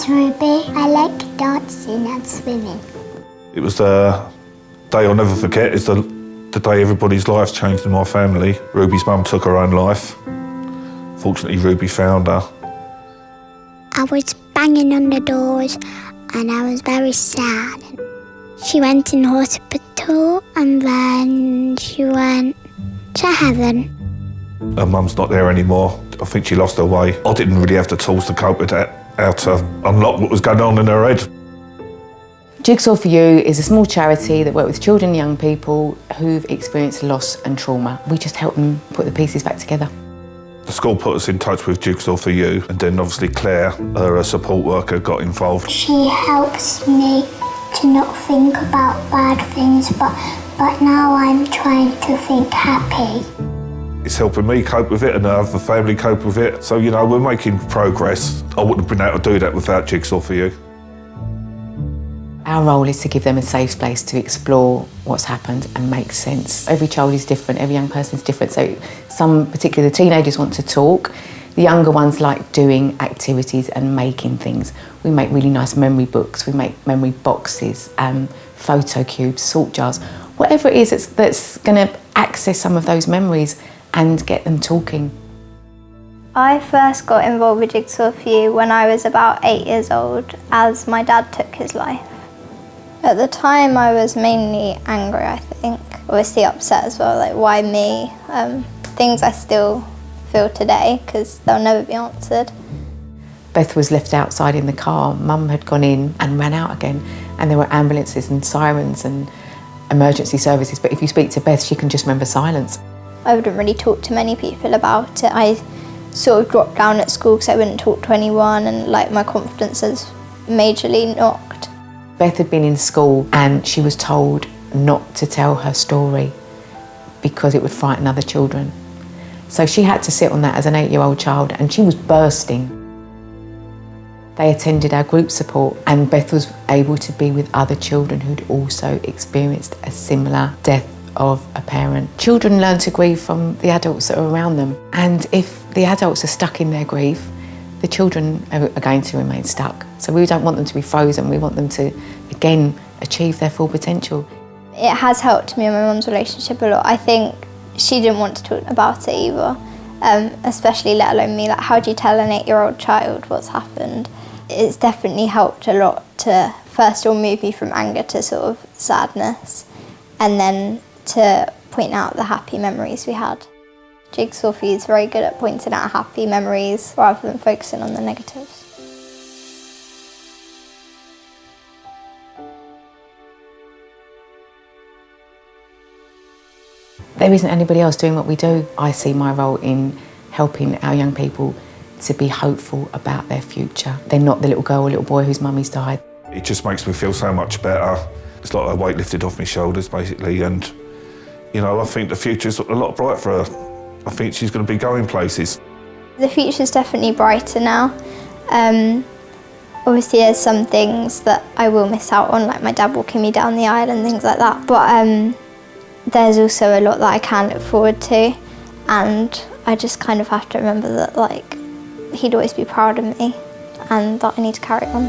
name's Ruby. I like dancing and swimming. It was a day I'll never forget. It's the day everybody's lives changed in my family. Ruby's mum took her own life. Fortunately, Ruby found her. I was banging on the doors and I was very sad. She went in hospital and then she went to heaven. Her mum's not there anymore. I think she lost her way. I didn't really have the tools to cope with that, how to unlock what was going on in her head. Jigsaw for You is a small charity that works with children and young people who've experienced loss and trauma. We just help them put the pieces back together. The school put us in touch with Jigsaw for You, and then obviously Claire, her support worker, got involved. She helps me to not think about bad things, but now I'm trying to think happy. It's helping me cope with it and the family cope with it. So, you know, we're making progress. I wouldn't have been able to do that without Jigsaw for You. Our role is to give them a safe space to explore what's happened and make sense. Every child is different, every young person is different. So some, particularly the teenagers, want to talk. The younger ones like doing activities and making things. We make really nice memory books, we make memory boxes, photo cubes, salt jars, whatever it is that's going to access some of those memories and get them talking. I first got involved with Jigsaw for You when I was about 8 years old, as my dad took his life. At the time I was mainly angry, I think. Obviously upset as well, like why me? Things I still feel today, because they'll never be answered. Beth was left outside in the car. Mum had gone in and ran out again, and there were ambulances and sirens and emergency services, but if you speak to Beth, she can just remember silence. I wouldn't really talk to many people about it. I sort of dropped down at school because I wouldn't talk to anyone, and like my confidence is majorly knocked. Beth had been in school and she was told not to tell her story because it would frighten other children. So she had to sit on that as an 8-year-old child, and she was bursting. They attended our group support, and Beth was able to be with other children who'd also experienced a similar death of a parent. Children learn to grieve from the adults that are around them, and if the adults are stuck in their grief, the children are going to remain stuck. So we don't want them to be frozen, we want them to, again, achieve their full potential. It has helped me and my mum's relationship a lot. I think she didn't want to talk about it either, especially let alone me. Like, how do you tell an 8-year-old child what's happened? It's definitely helped a lot to first of all move me from anger to sort of sadness, and then to point out the happy memories we had. Jigsaw for You is very good at pointing out happy memories rather than focusing on the negatives. There isn't anybody else doing what we do. I see my role in helping our young people to be hopeful about their future. They're not the little girl or little boy whose mummy's died. It just makes me feel so much better. It's like a weight lifted off my shoulders, basically, and, you know, I think the future's a lot brighter for her. I think she's going to be going places. The future's definitely brighter now. Obviously there's some things that I will miss out on, like my dad walking me down the aisle and things like that, but there's also a lot that I can look forward to, and I just kind of have to remember that, like, he'd always be proud of me and that I need to carry on.